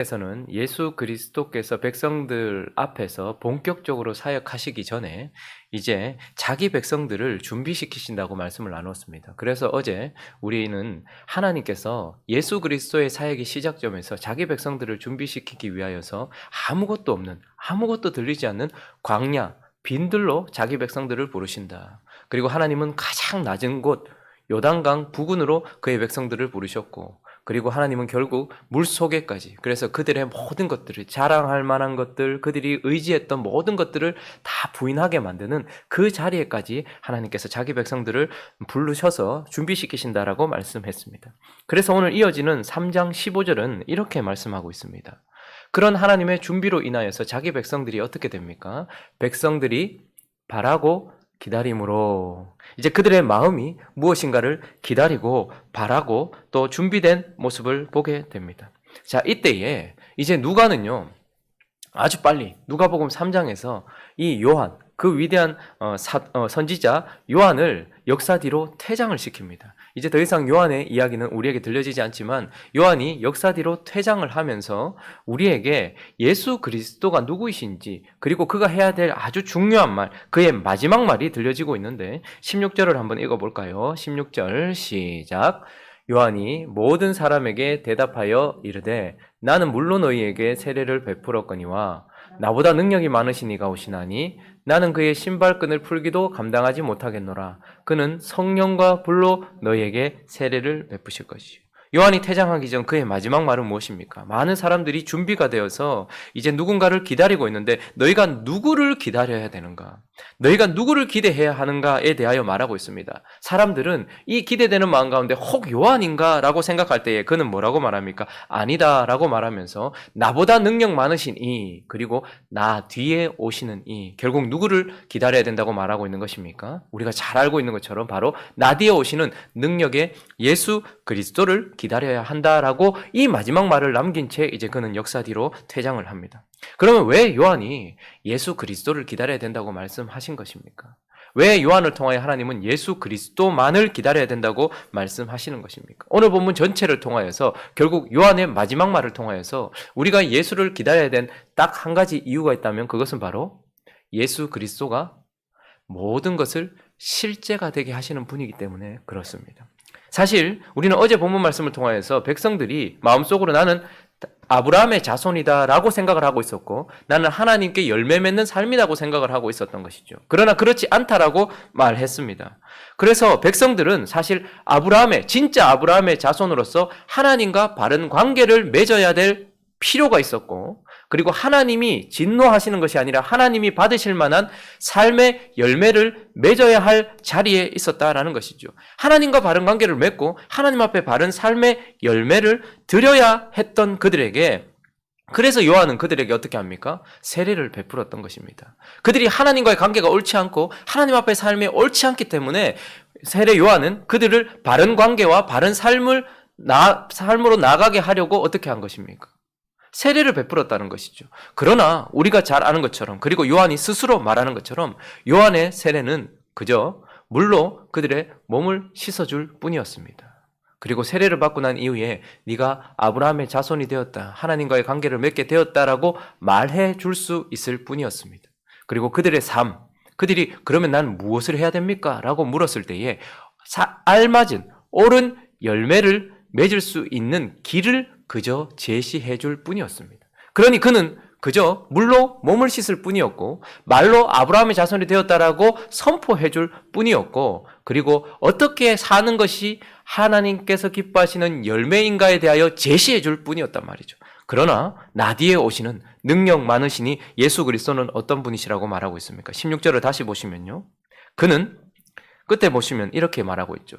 에서는 예수 그리스도께서 백성들 앞에서 본격적으로 사역하시기 전에 이제 자기 백성들을 준비시키신다고 말씀을 나눴습니다. 그래서 어제 우리는 하나님께서 예수 그리스도의 사역의 시작점에서 자기 백성들을 준비시키기 위하여서 아무것도 없는, 아무것도 들리지 않는 광야, 빈들로 자기 백성들을 부르신다. 그리고 하나님은 가장 낮은 곳 요단강 부근으로 그의 백성들을 부르셨고, 그리고 하나님은 결국 물속에까지, 그래서 그들의 모든 것들을, 자랑할 만한 것들, 그들이 의지했던 모든 것들을 다 부인하게 만드는 그 자리에까지 하나님께서 자기 백성들을 부르셔서 준비시키신다라고 말씀했습니다. 그래서 오늘 이어지는 3장 15절은 이렇게 말씀하고 있습니다. 그런 하나님의 준비로 인하여서 자기 백성들이 어떻게 됩니까? 백성들이 바라고 기다림으로, 이제 그들의 마음이 무엇인가를 기다리고 바라고 또 준비된 모습을 보게 됩니다. 자, 이때에 이제 누가는요, 아주 빨리 누가복음 3장에서 이 요한, 그 위대한 선지자 요한을 역사 뒤로 퇴장을 시킵니다. 이제 더 이상 요한의 이야기는 우리에게 들려지지 않지만 요한이 역사 뒤로 퇴장을 하면서 우리에게 예수 그리스도가 누구이신지, 그리고 그가 해야 될 아주 중요한 말, 그의 마지막 말이 들려지고 있는데 16절을 한번 읽어볼까요? 16절 시작. 요한이 모든 사람에게 대답하여 이르되 나는 물론 너희에게 세례를 베풀었거니와 나보다 능력이 많으신 이가 오시나니 나는 그의 신발끈을 풀기도 감당하지 못하겠노라. 그는 성령과 불로 너희에게 세례를 베푸실 것이요. 요한이 퇴장하기 전 그의 마지막 말은 무엇입니까? 많은 사람들이 준비가 되어서 이제 누군가를 기다리고 있는데 너희가 누구를 기다려야 되는가? 너희가 누구를 기대해야 하는가에 대하여 말하고 있습니다. 사람들은 이 기대되는 마음 가운데 혹 요한인가? 라고 생각할 때에 그는 뭐라고 말합니까? 아니다 라고 말하면서 나보다 능력 많으신 이, 그리고 나 뒤에 오시는 이, 결국 누구를 기다려야 된다고 말하고 있는 것입니까? 우리가 잘 알고 있는 것처럼 바로 나 뒤에 오시는 능력의 예수 그리스도를 기다려야 한다라고 이 마지막 말을 남긴 채 이제 그는 역사 뒤로 퇴장을 합니다. 그러면 왜 요한이 예수 그리스도를 기다려야 된다고 말씀하신 것입니까? 왜 요한을 통하여 하나님은 예수 그리스도만을 기다려야 된다고 말씀하시는 것입니까? 오늘 본문 전체를 통하여서 결국 요한의 마지막 말을 통하여서 우리가 예수를 기다려야 된 딱 한 가지 이유가 있다면 그것은 바로 예수 그리스도가 모든 것을 실제가 되게 하시는 분이기 때문에 그렇습니다. 사실 우리는 어제 본문 말씀을 통하여서 백성들이 마음속으로 나는 아브라함의 자손이다 라고 생각을 하고 있었고 나는 하나님께 열매 맺는 삶이라고 생각을 하고 있었던 것이죠. 그러나 그렇지 않다라고 말했습니다. 그래서 백성들은 사실 진짜 아브라함의 자손으로서 하나님과 바른 관계를 맺어야 될 필요가 있었고, 그리고 하나님이 진노하시는 것이 아니라 하나님이 받으실 만한 삶의 열매를 맺어야 할 자리에 있었다라는 것이죠. 하나님과 바른 관계를 맺고 하나님 앞에 바른 삶의 열매를 드려야 했던 그들에게, 그래서 요한은 그들에게 어떻게 합니까? 세례를 베풀었던 것입니다. 그들이 하나님과의 관계가 옳지 않고 하나님 앞의 삶이 옳지 않기 때문에 세례 요한은 그들을 바른 관계와 바른 삶으로 나아가게 하려고 어떻게 한 것입니까? 세례를 베풀었다는 것이죠. 그러나 우리가 잘 아는 것처럼, 그리고 요한이 스스로 말하는 것처럼 요한의 세례는 그저 물로 그들의 몸을 씻어줄 뿐이었습니다. 그리고 세례를 받고 난 이후에 네가 아브라함의 자손이 되었다, 하나님과의 관계를 맺게 되었다라고 말해 줄 수 있을 뿐이었습니다. 그리고 그들의 삶, 그들이 그러면 난 무엇을 해야 됩니까? 라고 물었을 때에 알맞은 옳은 열매를 맺을 수 있는 길을 그저 제시해 줄 뿐이었습니다. 그러니 그는 그저 물로 몸을 씻을 뿐이었고 말로 아브라함의 자손이 되었다라고 선포해 줄 뿐이었고, 그리고 어떻게 사는 것이 하나님께서 기뻐하시는 열매인가에 대하여 제시해 줄 뿐이었단 말이죠. 그러나 나 뒤에 오시는 능력 많으시니 예수 그리스도는 어떤 분이시라고 말하고 있습니까? 16절을 다시 보시면요, 그는 끝에 보시면 이렇게 말하고 있죠.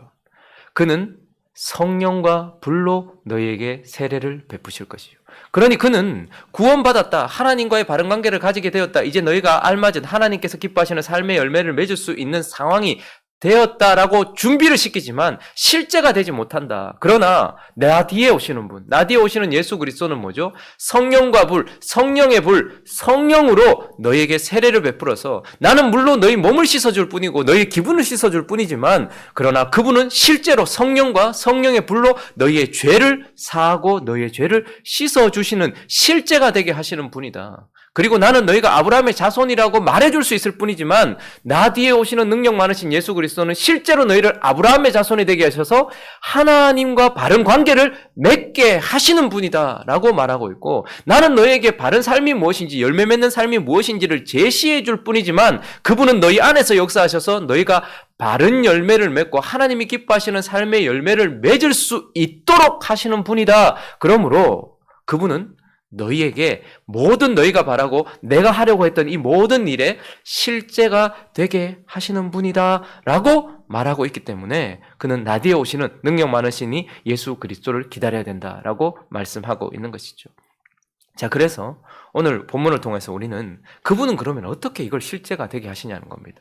그는 성령과 불로 너희에게 세례를 베푸실 것이요. 그러니 그는 구원받았다, 하나님과의 바른 관계를 가지게 되었다, 이제 너희가 알맞은 하나님께서 기뻐하시는 삶의 열매를 맺을 수 있는 상황이 되었다라고 준비를 시키지만 실제가 되지 못한다. 그러나 나 뒤에 오시는 분, 나 뒤에 오시는 예수 그리스도는 뭐죠? 성령과 불, 성령의 불, 성령으로 너희에게 세례를 베풀어서 나는 물론 너희 몸을 씻어줄 뿐이고 너희 기분을 씻어줄 뿐이지만 그러나 그분은 실제로 성령과 성령의 불로 너희의 죄를 사하고 너희의 죄를 씻어주시는 실제가 되게 하시는 분이다. 그리고 나는 너희가 아브라함의 자손이라고 말해줄 수 있을 뿐이지만 나 뒤에 오시는 능력 많으신 예수 그리스도는 실제로 너희를 아브라함의 자손이 되게 하셔서 하나님과 바른 관계를 맺게 하시는 분이다 라고 말하고 있고, 나는 너희에게 바른 삶이 무엇인지 열매 맺는 삶이 무엇인지를 제시해 줄 뿐이지만 그분은 너희 안에서 역사하셔서 너희가 바른 열매를 맺고 하나님이 기뻐하시는 삶의 열매를 맺을 수 있도록 하시는 분이다. 그러므로 그분은 너희에게 모든 너희가 바라고 내가 하려고 했던 이 모든 일에 실제가 되게 하시는 분이다 라고 말하고 있기 때문에 그는 나 뒤에 오시는 능력 많으시니 예수 그리스도를 기다려야 된다라고 말씀하고 있는 것이죠. 자, 그래서 오늘 본문을 통해서 우리는 그분은 그러면 어떻게 이걸 실제가 되게 하시냐는 겁니다.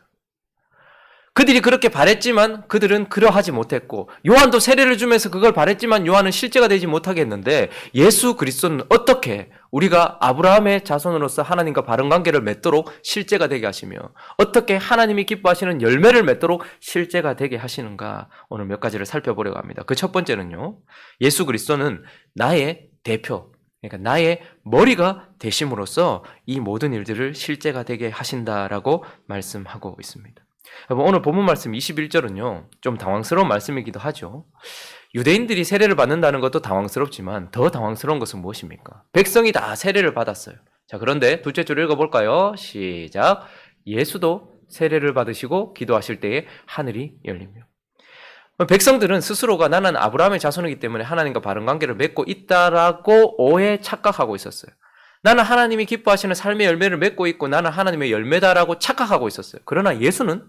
그들이 그렇게 바랬지만 그들은 그러하지 못했고, 요한도 세례를 주면서 그걸 바랬지만 요한은 실제가 되지 못하게 했는데, 예수 그리스도는 어떻게 우리가 아브라함의 자손으로서 하나님과 바른 관계를 맺도록 실제가 되게 하시며 어떻게 하나님이 기뻐하시는 열매를 맺도록 실제가 되게 하시는가, 오늘 몇 가지를 살펴보려고 합니다. 그 첫 번째는요, 예수 그리스도는 나의 대표, 그러니까 나의 머리가 되심으로써 이 모든 일들을 실제가 되게 하신다라고 말씀하고 있습니다. 오늘 본문 말씀 21절은요, 좀 당황스러운 말씀이기도 하죠. 유대인들이 세례를 받는다는 것도 당황스럽지만 더 당황스러운 것은 무엇입니까? 백성이 다 세례를 받았어요. 자, 그런데 둘째 줄 읽어볼까요? 시작. 예수도 세례를 받으시고 기도하실 때에 하늘이 열리며. 백성들은 스스로가 나는 아브라함의 자손이기 때문에 하나님과 바른 관계를 맺고 있다라고 오해 착각하고 있었어요. 나는 하나님이 기뻐하시는 삶의 열매를 맺고 있고 나는 하나님의 열매다라고 착각하고 있었어요. 그러나 예수는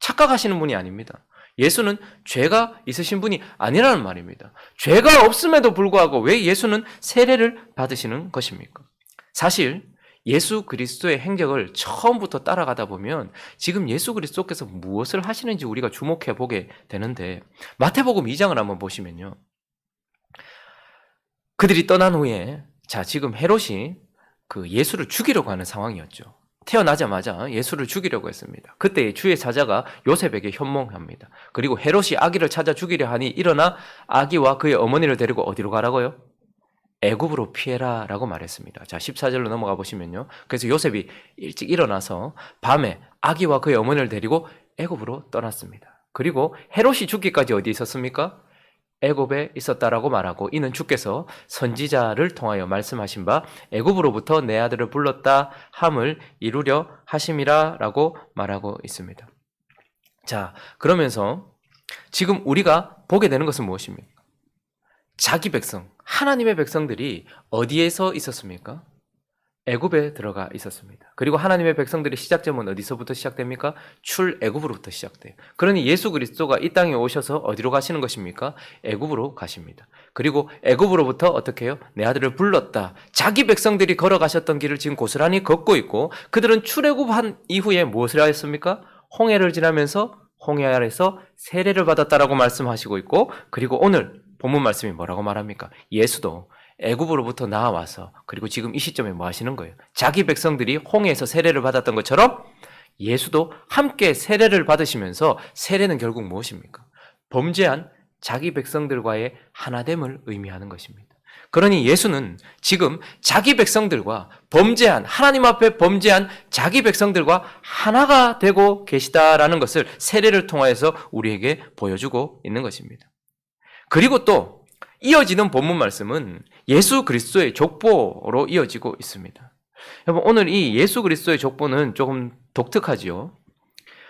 착각하시는 분이 아닙니다. 예수는 죄가 있으신 분이 아니라는 말입니다. 죄가 없음에도 불구하고 왜 예수는 세례를 받으시는 것입니까? 사실 예수 그리스도의 행적을 처음부터 따라가다 보면 지금 예수 그리스도께서 무엇을 하시는지 우리가 주목해 보게 되는데, 마태복음 2장을 한번 보시면요, 그들이 떠난 후에 자, 지금 헤롯이 그 예수를 죽이려고 하는 상황이었죠. 태어나자마자 예수를 죽이려고 했습니다. 그때 주의 사자가 요셉에게 현몽합니다. 그리고 헤롯이 아기를 찾아 죽이려 하니 일어나 아기와 그의 어머니를 데리고 어디로 가라고요? 애굽으로 피해라 라고 말했습니다. 자, 14절로 넘어가 보시면요, 그래서 요셉이 일찍 일어나서 밤에 아기와 그의 어머니를 데리고 애굽으로 떠났습니다. 그리고 헤롯이 죽기까지 어디 있었습니까? 애굽에 있었다라고 말하고, 이는 주께서 선지자를 통하여 말씀하신 바 애굽으로부터 내 아들을 불렀다 함을 이루려 하심이라 라고 말하고 있습니다. 자, 그러면서 지금 우리가 보게 되는 것은 무엇입니까? 자기 백성, 하나님의 백성들이 어디에서 있었습니까? 애굽에 들어가 있었습니다. 그리고 하나님의 백성들의 시작점은 어디서부터 시작됩니까? 출애굽으로부터 시작돼요. 그러니 예수 그리스도가 이 땅에 오셔서 어디로 가시는 것입니까? 애굽으로 가십니다. 그리고 애굽으로부터 어떻게 해요? 내 아들을 불렀다. 자기 백성들이 걸어가셨던 길을 지금 고스란히 걷고 있고, 그들은 출애굽한 이후에 무엇을 하였습니까? 홍해를 지나면서 홍해 아래서 세례를 받았다라고 말씀하시고 있고, 그리고 오늘 본문 말씀이 뭐라고 말합니까? 예수도 애굽으로부터 나와서 그리고 지금 이 시점에 뭐 하시는 거예요? 자기 백성들이 홍해에서 세례를 받았던 것처럼 예수도 함께 세례를 받으시면서, 세례는 결국 무엇입니까? 범죄한 자기 백성들과의 하나됨을 의미하는 것입니다. 그러니 예수는 지금 자기 백성들과 범죄한, 하나님 앞에 범죄한 자기 백성들과 하나가 되고 계시다라는 것을 세례를 통하여서 우리에게 보여주고 있는 것입니다. 그리고 또 이어지는 본문 말씀은 예수 그리스도의 족보로 이어지고 있습니다. 여러분, 오늘 이 예수 그리스도의 족보는 조금 독특하지요.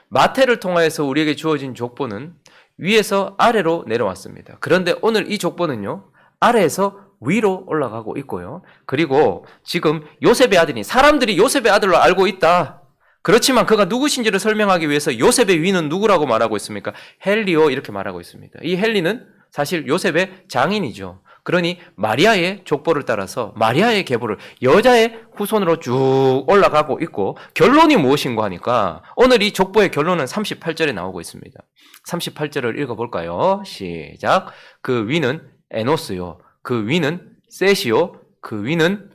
마태를 통하여서 우리에게 주어진 족보는 위에서 아래로 내려왔습니다. 그런데 오늘 이 족보는요, 아래에서 위로 올라가고 있고요. 그리고 지금 요셉의 아들이, 사람들이 요셉의 아들로 알고 있다. 그렇지만 그가 누구신지를 설명하기 위해서 요셉의 위는 누구라고 말하고 있습니까? 헬리오, 이렇게 말하고 있습니다. 이 헬리는 사실 요셉의 장인이죠. 그러니 마리아의 족보를 따라서 마리아의 계보를 여자의 후손으로 쭉 올라가고 있고, 결론이 무엇인가 하니까 오늘 이 족보의 결론은 38절에 나오고 있습니다. 38절을 읽어볼까요? 시작. 그 위는 에노스요, 그 위는 셋이요, 그 위는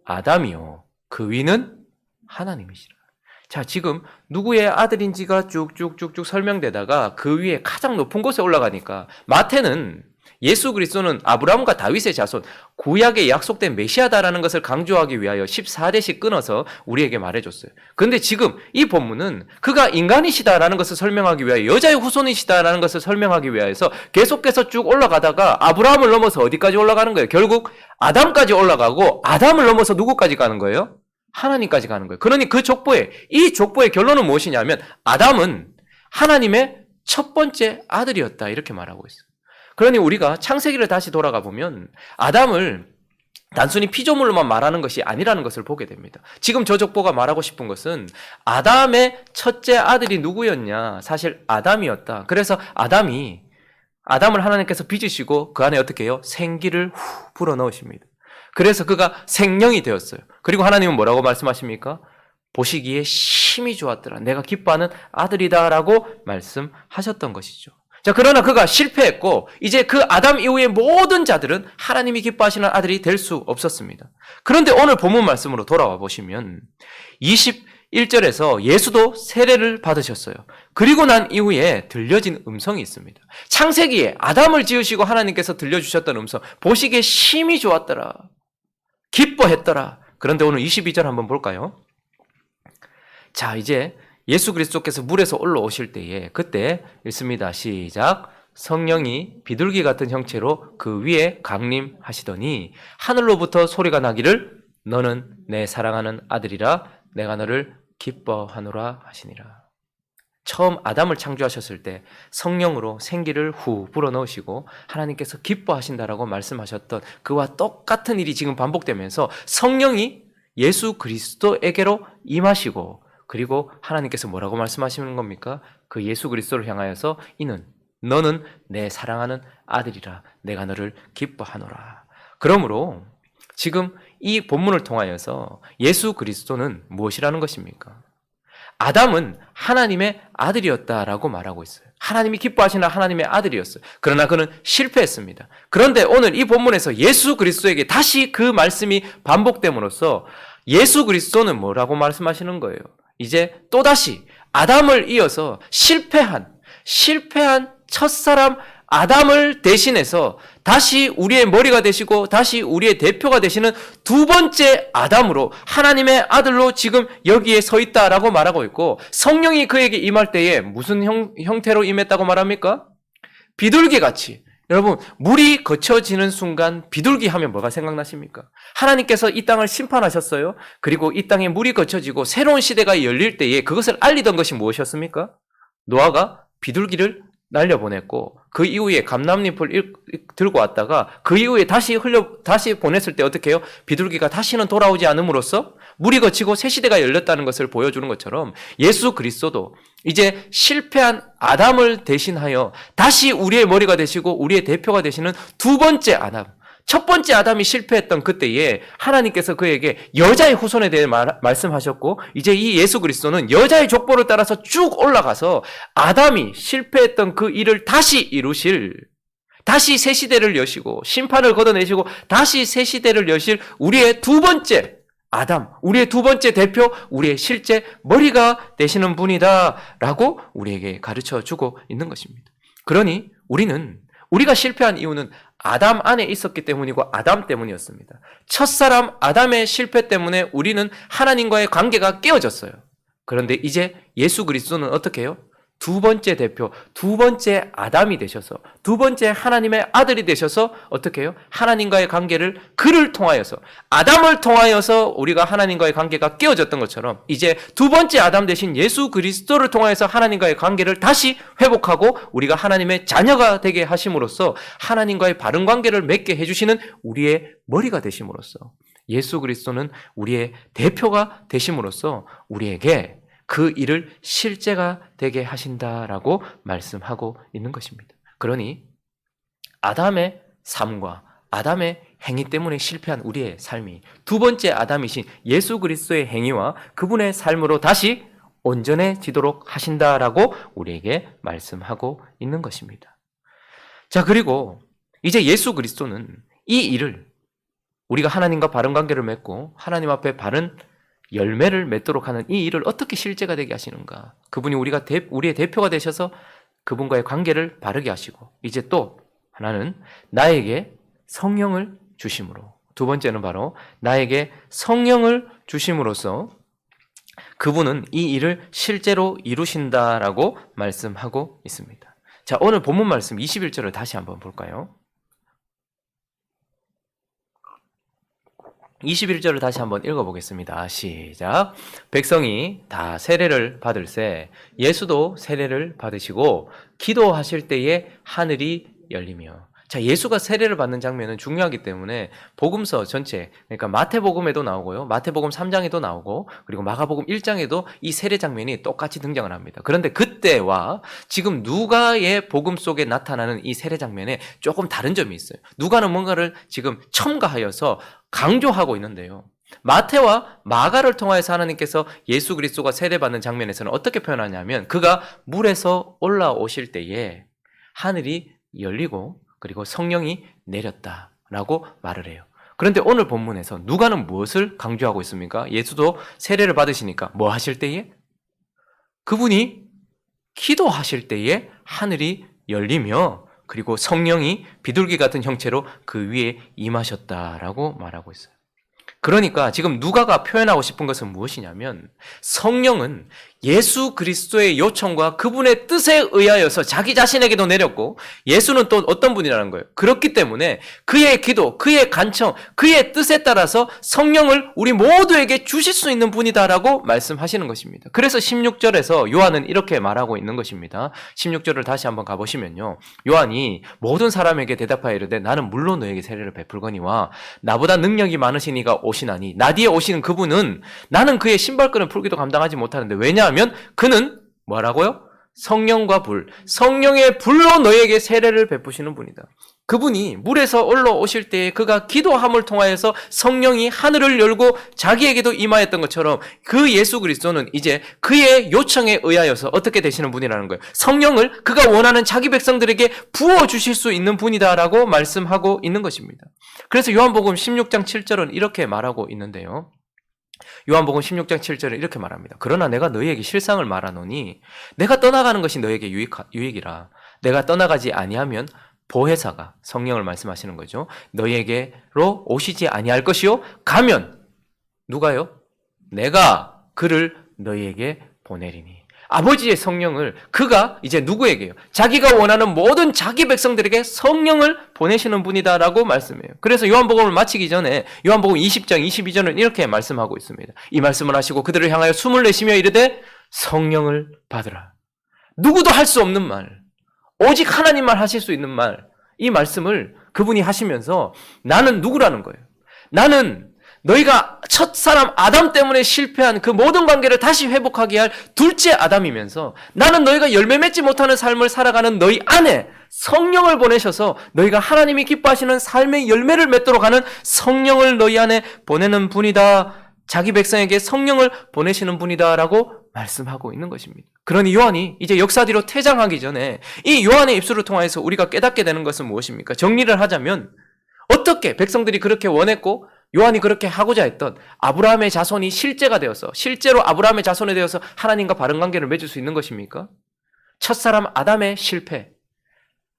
아담이요, 그 위는 하나님이시라. 자, 지금 누구의 아들인지가 쭉쭉쭉쭉 설명되다가 그 위에 가장 높은 곳에 올라가니까, 마태는 예수 그리스도는 아브라함과 다윗의 자손, 구약에 약속된 메시아다라는 것을 강조하기 위하여 14대씩 끊어서 우리에게 말해줬어요. 그런데 지금 이 본문은 그가 인간이시다라는 것을 설명하기 위하여, 여자의 후손이시다라는 것을 설명하기 위하여서 계속해서 쭉 올라가다가 아브라함을 넘어서 어디까지 올라가는 거예요? 결국 아담까지 올라가고, 아담을 넘어서 누구까지 가는 거예요? 하나님까지 가는 거예요. 그러니 이 족보의 결론은 무엇이냐면, 아담은 하나님의 첫 번째 아들이었다, 이렇게 말하고 있어요. 그러니 우리가 창세기를 다시 돌아가 보면 아담을 단순히 피조물로만 말하는 것이 아니라는 것을 보게 됩니다. 지금 저 족보가 말하고 싶은 것은 아담의 첫째 아들이 누구였냐? 사실 아담이었다. 그래서 아담을 하나님께서 빚으시고 그 안에 어떻게 해요? 생기를 후 불어넣으십니다. 그래서 그가 생명이 되었어요. 그리고 하나님은 뭐라고 말씀하십니까? 보시기에 심히 좋았더라. 내가 기뻐하는 아들이다라고 말씀하셨던 것이죠. 자, 그러나 그가 실패했고, 이제 그 아담 이후의 모든 자들은 하나님이 기뻐하시는 아들이 될 수 없었습니다. 그런데 오늘 본문 말씀으로 돌아와 보시면 21절에서 예수도 세례를 받으셨어요. 그리고 난 이후에 들려진 음성이 있습니다. 창세기에 아담을 지으시고 하나님께서 들려주셨던 음성, 보시기에 심히 좋았더라, 기뻐했더라. 그런데 오늘 22절 한번 볼까요? 자, 이제 예수 그리스도께서 물에서 올라오실 때에 그때 읽습니다. 시작. 성령이 비둘기 같은 형체로 그 위에 강림하시더니 하늘로부터 소리가 나기를 너는 내 사랑하는 아들이라 내가 너를 기뻐하노라 하시니라. 처음 아담을 창조하셨을 때 성령으로 생기를 후 불어넣으시고 하나님께서 기뻐하신다라고 말씀하셨던 그와 똑같은 일이 지금 반복되면서 성령이 예수 그리스도에게로 임하시고, 그리고 하나님께서 뭐라고 말씀하시는 겁니까? 그 예수 그리스도를 향하여서 너는 내 사랑하는 아들이라 내가 너를 기뻐하노라. 그러므로 지금 이 본문을 통하여서 예수 그리스도는 무엇이라는 것입니까? 아담은 하나님의 아들이었다라고 말하고 있어요. 하나님이 기뻐하시는 하나님의 아들이었어요. 그러나 그는 실패했습니다. 그런데 오늘 이 본문에서 예수 그리스도에게 다시 그 말씀이 반복됨으로써 예수 그리스도는 뭐라고 말씀하시는 거예요? 이제 또다시 아담을 이어서 실패한 첫사람 아담을 대신해서 다시 우리의 머리가 되시고 다시 우리의 대표가 되시는 두 번째 아담으로, 하나님의 아들로 지금 여기에 서 있다라고 말하고 있고, 성령이 그에게 임할 때에 무슨 형태로 임했다고 말합니까? 비둘기같이. 여러분, 물이 거쳐지는 순간 비둘기 하면 뭐가 생각나십니까? 하나님께서 이 땅을 심판하셨어요. 그리고 이 땅에 물이 거쳐지고 새로운 시대가 열릴 때에 그것을 알리던 것이 무엇이었습니까? 노아가 비둘기를 날려보냈고, 그 이후에 감람잎을 들고 왔다가 그 이후에 다시 보냈을 때 어떻게 해요? 비둘기가 다시는 돌아오지 않음으로써 물이 거치고 새 시대가 열렸다는 것을 보여주는 것처럼, 예수 그리스도도 이제 실패한 아담을 대신하여 다시 우리의 머리가 되시고 우리의 대표가 되시는 두 번째 아담, 첫 번째 아담이 실패했던 그때에 하나님께서 그에게 여자의 후손에 대해 말씀하셨고, 이제 이 예수 그리스도는 여자의 족보를 따라서 쭉 올라가서 아담이 실패했던 그 일을 다시 이루실, 다시 새 시대를 여시고 심판을 걷어내시고 다시 새 시대를 여실 우리의 두 번째 아담, 우리의 두 번째 대표, 우리의 실제 머리가 되시는 분이다라고 우리에게 가르쳐주고 있는 것입니다. 그러니 우리가 실패한 이유는 아담 안에 있었기 때문이고 아담 때문이었습니다. 첫사람 아담의 실패 때문에 우리는 하나님과의 관계가 깨어졌어요. 그런데 이제 예수 그리스도는 어떻게 해요? 두 번째 대표, 두 번째 아담이 되셔서, 두 번째 하나님의 아들이 되셔서 어떻게 해요? 하나님과의 관계를 그를 통하여서, 아담을 통하여서 우리가 하나님과의 관계가 깨어졌던 것처럼 이제 두 번째 아담 되신 예수 그리스도를 통하여서 하나님과의 관계를 다시 회복하고 우리가 하나님의 자녀가 되게 하심으로써 하나님과의 바른 관계를 맺게 해주시는 우리의 머리가 되심으로써, 예수 그리스도는 우리의 대표가 되심으로써 우리에게 그 일을 실제가 되게 하신다라고 말씀하고 있는 것입니다. 그러니 아담의 삶과 아담의 행위 때문에 실패한 우리의 삶이 두 번째 아담이신 예수 그리스도의 행위와 그분의 삶으로 다시 온전해지도록 하신다라고 우리에게 말씀하고 있는 것입니다. 자, 그리고 이제 예수 그리스도는 이 일을 우리가 하나님과 바른 관계를 맺고 하나님 앞에 바른 열매를 맺도록 하는 이 일을 어떻게 실제가 되게 하시는가? 그분이 우리의 대표가 되셔서 그분과의 관계를 바르게 하시고, 이제 또 하나는 나에게 성령을 주심으로, 두 번째는 바로 나에게 성령을 주심으로써 그분은 이 일을 실제로 이루신다라고 말씀하고 있습니다. 자, 오늘 본문 말씀 21절을 다시 한번 볼까요? 21절을 다시 한번 읽어보겠습니다. 시작. 백성이 다 세례를 받을새 예수도 세례를 받으시고 기도하실 때에 하늘이 열리며. 자, 예수가 세례를 받는 장면은 중요하기 때문에 복음서 전체, 그러니까 마태복음에도 나오고요, 마태복음 3장에도 나오고, 그리고 마가복음 1장에도 이 세례 장면이 똑같이 등장을 합니다. 그런데 그때와 지금 누가의 복음 속에 나타나는 이 세례 장면에 조금 다른 점이 있어요. 누가는 뭔가를 지금 첨가하여서 강조하고 있는데요, 마태와 마가를 통하여서 하나님께서 예수 그리스도가 세례받는 장면에서는 어떻게 표현하냐면, 그가 물에서 올라오실 때에 하늘이 열리고 그리고 성령이 내렸다라고 말을 해요. 그런데 오늘 본문에서 누가는 무엇을 강조하고 있습니까? 예수도 세례를 받으시니까 뭐 하실 때에? 그분이 기도하실 때에 하늘이 열리며 그리고 성령이 비둘기 같은 형체로 그 위에 임하셨다라고 말하고 있어요. 그러니까 지금 누가가 표현하고 싶은 것은 무엇이냐면, 성령은 예수 그리스도의 요청과 그분의 뜻에 의하여서 자기 자신에게도 내렸고, 예수는 또 어떤 분이라는 거예요. 그렇기 때문에 그의 기도, 그의 간청, 그의 뜻에 따라서 성령을 우리 모두에게 주실 수 있는 분이다라고 말씀하시는 것입니다. 그래서 16절에서 요한은 이렇게 말하고 있는 것입니다. 16절을 다시 한번 가보시면요, 요한이 모든 사람에게 대답하여 이르되 나는 물론 너에게 세례를 베풀거니와 나보다 능력이 많으신 이가 오시나니 나 뒤에 오시는 그분은 나는 그의 신발끈을 풀기도 감당하지 못하는데, 왜냐하면 그는 뭐라고요? 성령과 불, 성령의 불로 너에게 세례를 베푸시는 분이다. 그분이 물에서 올라오실 때에 그가 기도함을 통하여서 성령이 하늘을 열고 자기에게도 임하였던 것처럼, 그 예수 그리스도는 이제 그의 요청에 의하여서 어떻게 되시는 분이라는 거예요. 성령을 그가 원하는 자기 백성들에게 부어주실 수 있는 분이다라고 말씀하고 있는 것입니다. 그래서 요한복음 16장 7절은 이렇게 말하고 있는데요, 요한복음 16장 7절에 이렇게 말합니다. 그러나 내가 너희에게 실상을 말하노니 내가 떠나가는 것이 너희에게 유익이라. 내가 떠나가지 아니하면 보혜사가, 성령을 말씀하시는 거죠, 너희에게로 오시지 아니할 것이요 가면 누가요? 내가 그를 너희에게 보내리니. 아버지의 성령을 그가 이제 누구에게요? 자기가 원하는 모든 자기 백성들에게 성령을 보내시는 분이다라고 말씀해요. 그래서 요한복음을 마치기 전에 요한복음 20장 22절은 이렇게 말씀하고 있습니다. 이 말씀을 하시고 그들을 향하여 숨을 내쉬며 이르되 성령을 받으라. 누구도 할 수 없는 말, 오직 하나님만 하실 수 있는 말, 이 말씀을 그분이 하시면서 나는 누구라는 거예요. 나는 너희가 첫사람 아담 때문에 실패한 그 모든 관계를 다시 회복하게 할 둘째 아담이면서, 나는 너희가 열매 맺지 못하는 삶을 살아가는 너희 안에 성령을 보내셔서 너희가 하나님이 기뻐하시는 삶의 열매를 맺도록 하는 성령을 너희 안에 보내는 분이다. 자기 백성에게 성령을 보내시는 분이다라고 말씀하고 있는 것입니다. 그러니 요한이 이제 역사 뒤로 퇴장하기 전에 이 요한의 입술을 통해서 우리가 깨닫게 되는 것은 무엇입니까? 정리를 하자면, 어떻게 백성들이 그렇게 원했고 요한이 그렇게 하고자 했던 아브라함의 자손이 실제가 되어서, 실제로 아브라함의 자손이 되어서 하나님과 바른 관계를 맺을 수 있는 것입니까? 첫사람 아담의 실패,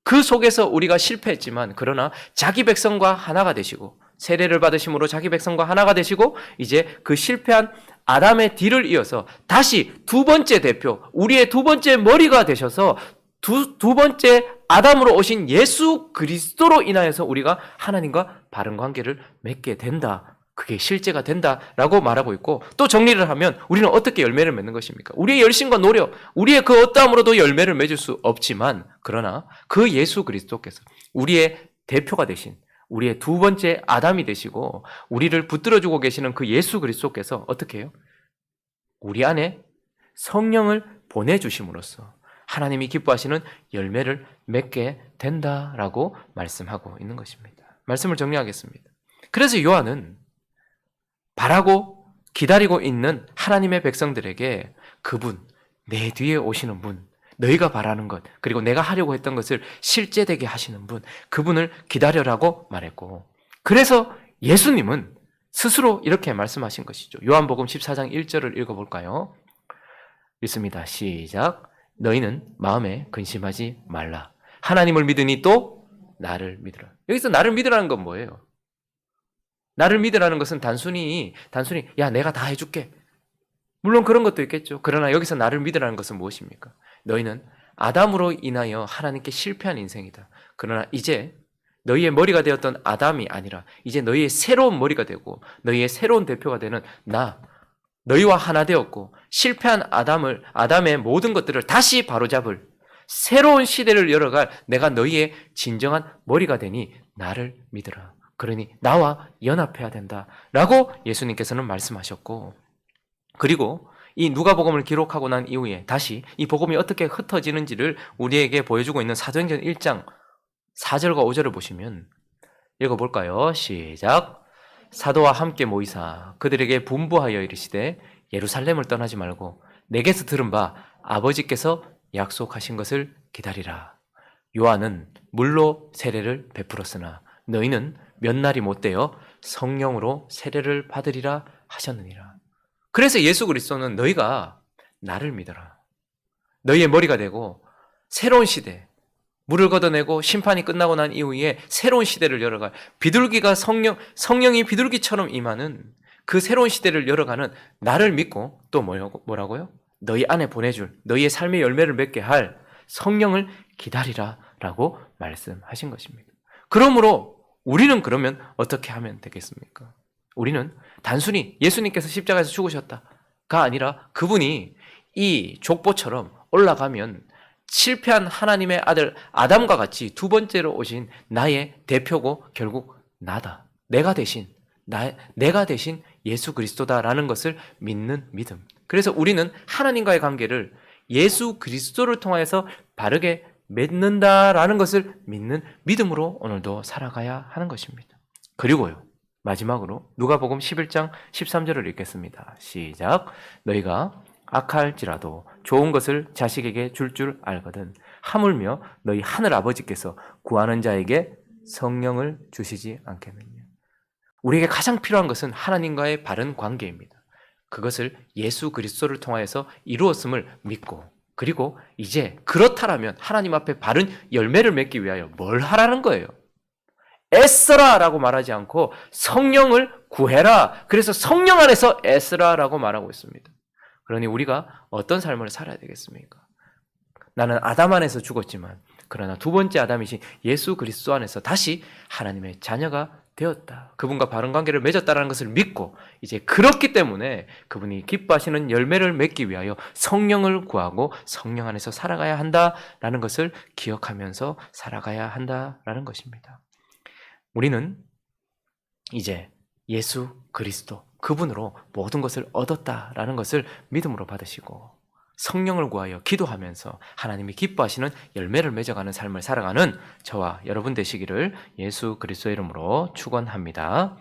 그 속에서 우리가 실패했지만 그러나 자기 백성과 하나가 되시고, 세례를 받으심으로 자기 백성과 하나가 되시고, 이제 그 실패한 아담의 뒤를 이어서 다시 두 번째 대표, 우리의 두 번째 머리가 되셔서 두 번째 아담으로 오신 예수 그리스도로 인하여서 우리가 하나님과 바른 관계를 맺게 된다. 그게 실제가 된다라고 말하고 있고, 또 정리를 하면 우리는 어떻게 열매를 맺는 것입니까? 우리의 열심과 노력, 우리의 그 어떠함으로도 열매를 맺을 수 없지만, 그러나 그 예수 그리스도께서 우리의 대표가 되신, 우리의 두 번째 아담이 되시고 우리를 붙들어주고 계시는 그 예수 그리스도께서 어떻게 해요? 우리 안에 성령을 보내주심으로써 하나님이 기뻐하시는 열매를 맺게 된다라고 말씀하고 있는 것입니다. 말씀을 정리하겠습니다. 그래서 요한은 바라고 기다리고 있는 하나님의 백성들에게 그분, 내 뒤에 오시는 분, 너희가 바라는 것, 그리고 내가 하려고 했던 것을 실제되게 하시는 분, 그분을 기다려라고 말했고, 그래서 예수님은 스스로 이렇게 말씀하신 것이죠. 요한복음 14장 1절을 읽어볼까요? 읽습니다. 시작. 너희는 마음에 근심하지 말라. 하나님을 믿으니 또 나를 믿으라. 여기서 나를 믿으라는 건 뭐예요? 나를 믿으라는 것은 단순히 야, 내가 다 해줄게. 물론 그런 것도 있겠죠. 그러나 여기서 나를 믿으라는 것은 무엇입니까? 너희는 아담으로 인하여 하나님께 실패한 인생이다. 그러나 이제 너희의 머리가 되었던 아담이 아니라 이제 너희의 새로운 머리가 되고 너희의 새로운 대표가 되는 나, 너희와 하나 되었고 실패한 아담의 모든 것들을 다시 바로잡을 새로운 시대를 열어갈 내가 너희의 진정한 머리가 되니 나를 믿으라. 그러니 나와 연합해야 된다라고 예수님께서는 말씀하셨고, 그리고 이 누가복음을 기록하고 난 이후에 다시 이 복음이 어떻게 흩어지는지를 우리에게 보여주고 있는 사도행전 1장 4절과 5절을 보시면 읽어볼까요? 시작. 사도와 함께 모이사 그들에게 분부하여 이르시되 예루살렘을 떠나지 말고 내게서 들은 바 아버지께서 약속하신 것을 기다리라. 요한은 물로 세례를 베풀었으나 너희는 몇 날이 못되어 성령으로 세례를 받으리라 하셨느니라. 그래서 예수 그리스도는 너희가 나를 믿어라. 너희의 머리가 되고 새로운 시대, 물을 걷어내고 심판이 끝나고 난 이후에 새로운 시대를 열어갈 비둘기가 성령이 비둘기처럼 임하는 그 새로운 시대를 열어가는 나를 믿고 또 뭐라고요? 너희 안에 보내줄 너희의 삶의 열매를 맺게 할 성령을 기다리라 라고 말씀하신 것입니다. 그러므로 우리는 그러면 어떻게 하면 되겠습니까? 우리는 단순히 예수님께서 십자가에서 죽으셨다가 아니라 그분이 이 족보처럼 올라가면 실패한 하나님의 아들 아담과 같이 두 번째로 오신 나의 대표고 결국 나다. 내가 대신 예수 그리스도다라는 것을 믿는 믿음. 그래서 우리는 하나님과의 관계를 예수 그리스도를 통해서 바르게 맺는다라는 것을 믿는 믿음으로 오늘도 살아가야 하는 것입니다. 그리고요, 마지막으로 누가복음 11장 13절을 읽겠습니다. 시작. 너희가 악할지라도 좋은 것을 자식에게 줄 알거든 하물며 너희 하늘 아버지께서 구하는 자에게 성령을 주시지 않겠느냐. 우리에게 가장 필요한 것은 하나님과의 바른 관계입니다. 그것을 예수 그리스도를 통하여서 이루었음을 믿고, 그리고 이제 그렇다라면 하나님 앞에 바른 열매를 맺기 위하여 뭘 하라는 거예요? 애써라 라고 말하지 않고 성령을 구해라. 그래서 성령 안에서 애쓰라 라고 말하고 있습니다. 그러니 우리가 어떤 삶을 살아야 되겠습니까? 나는 아담 안에서 죽었지만 그러나 두 번째 아담이신 예수 그리스도 안에서 다시 하나님의 자녀가 되었다. 그분과 바른 관계를 맺었다는 것을 믿고 이제 그렇기 때문에 그분이 기뻐하시는 열매를 맺기 위하여 성령을 구하고 성령 안에서 살아가야 한다라는 것을 기억하면서 살아가야 한다라는 것입니다. 우리는 이제 예수 그리스도 그분으로 모든 것을 얻었다라는 것을 믿음으로 받으시고 성령을 구하여 기도하면서 하나님이 기뻐하시는 열매를 맺어가는 삶을 살아가는 저와 여러분 되시기를 예수 그리스도의 이름으로 축원합니다.